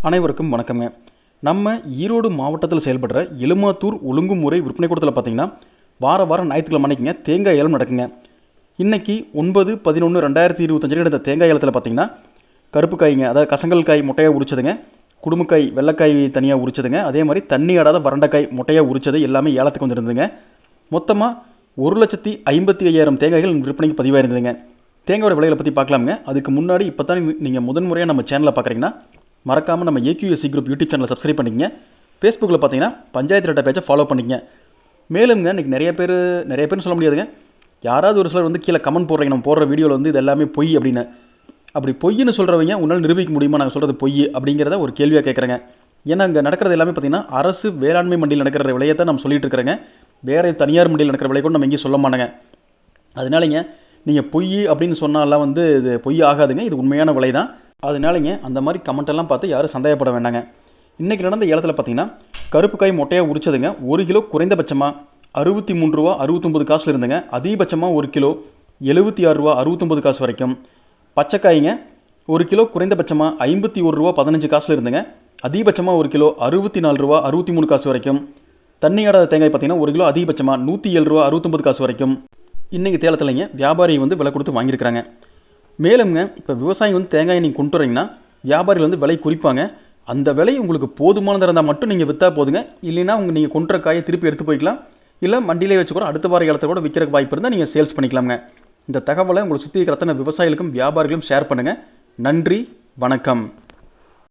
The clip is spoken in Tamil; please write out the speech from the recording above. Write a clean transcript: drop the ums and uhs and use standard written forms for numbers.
அனைவருக்கும் வணக்கங்க. நம்ம ஈரோடு மாவட்டத்தில் செயல்படுற எலுமாத்தூர் ஒழுங்குமுறை விற்பனை கூடத்தில் பார்த்தீங்கன்னா வாரம் ஞாயிற்றுக்கிழமை அன்னைக்குங்க தேங்காய் ஏலம் நடக்குங்க. இன்னைக்கு 9/11/2025 நடந்த தேங்காய் ஏலத்தில் பார்த்தீங்கன்னா கருப்பு காய்ங்க, அதாவது கசங்கல் காய் மொட்டையாக உரிச்சதுங்க, குடும்பக்காய் வெள்ளைக்காய் தனியாக உரிச்சதுங்க, அதே மாதிரி தண்ணி ஆடாத வறண்டக்காய் மொட்டையாக உரிச்சது எல்லாமே ஏலத்துக்கு வந்துருந்துங்க. மொத்தமாக 1,55,000 தேங்காய்கள் விற்பனைக்கு பதிவாயிருந்ததுங்க. தேங்காயோட விலைகளை பற்றி பார்க்கலாமுங்க. அதுக்கு முன்னாடி இப்போ தான் நீங்கள் முதன்முறையாக நம்ம சேனலை பார்க்குறீங்கன்னா மறக்காமல் நம்ம ஏக்யூஎஸ்சி குரூப் யூடியூப் சேனலை சப்ஸ்கிரைப் பண்ணிக்கங்க. ஃபேஸ்புக்கில் பார்த்தீங்கன்னா பஞ்சாயத்து ரெட்டை பேஜை ஃபாலோ பண்ணிக்கங்க. மேலுங்க இன்றைக்கி நிறைய பேர்னு சொல்ல முடியாதுங்க, யாராவது ஒரு சிலர் வந்து கீழே கமெண்ட் போடுறீங்க, நம்ம போடுற வீடியோவில் வந்து இது எல்லாமே பொய் அப்படின்னு. அப்படி பொய்ன்னு சொல்கிறவங்க உன்னால் நிரூபிக்க முடியுமா நாங்கள் சொல்கிறது பொய் அப்படிங்கிறத ஒரு கேள்வியாக கேட்குறேங்க. ஏன்னா இங்கே நடக்கிறது எல்லாமே பார்த்தீங்கன்னா அரசு வேளாண்மை மண்டியில் நடக்கிற விலையை தான் நம்ம சொல்லிட்டு இருக்கிறேங்க. வேறு தனியார் மண்டியில் நடக்கிற விலை கூட நம்ம எங்கேயும் சொல்ல மாட்டோங்க. அதனாலங்க நீங்கள் பொய் அப்படின்னு சொன்னாலாம் வந்து இது பொய் ஆகாதுங்க, இது உண்மையான விலை தான். அதனாலங்க அந்த மாதிரி கமெண்ட்டெல்லாம் பார்த்து யாரும் சந்தேகப்பட வேண்டாங்க. இன்றைக்கி நடந்த ஏலத்தில் பார்த்தீங்கன்னா கருப்பு காய் மொட்டையாக உரிச்சதுங்க 1 கிலோ குறைந்தபட்சமாக 63 ரூபா 69 காசில் இருந்துங்க. அதிகபட்சமாக 1 கிலோ 76 ரூபா 69 காசு வரைக்கும். பச்சைக்காய்ங்க 1 கிலோ குறைந்தபட்சமாக 51 ரூபா 15 காசில் இருந்துங்க. அதிகபட்சமாக 1 கிலோ 64 ரூபா 63 காசு வரைக்கும். தண்ணி ஆடாத தேங்காய் பார்த்தீங்கன்னா 1 கிலோ அதிகபட்சமாக 107 ரூபா 69 காசு வரைக்கும். இன்றைக்கி தேலத்தில்ங்க வியாபாரி வந்து விலை கொடுத்து வாங்கியிருக்கிறாங்க. மேலும்ங்க இப்போ விவசாயி வந்து தேங்காயை நீங்கள் கொண்டு வரீங்கன்னா வியாபாரிகள் வந்து விலை குறிப்பாங்க. அந்த விலை உங்களுக்கு போதுமானதாக இருந்தால் மட்டும் நீங்கள் விற்றா போதுங்க. இல்லைன்னா நீங்கள் கொண்டுற காயை திருப்பி எடுத்து போய்க்கலாம். இல்லை மண்டியிலே வச்சு கூட அடுத்த வார ஏலத்தை கூட விற்கிற வாய்ப்பு இருந்தால் நீங்கள் சேல்ஸ் பண்ணிக்கலாங்க. இந்த தகவலை உங்களை சுற்றி இருக்கிற அத்தனை விவசாயிகளுக்கும் வியாபாரிகளும் ஷேர் பண்ணுங்கள். நன்றி, வணக்கம்.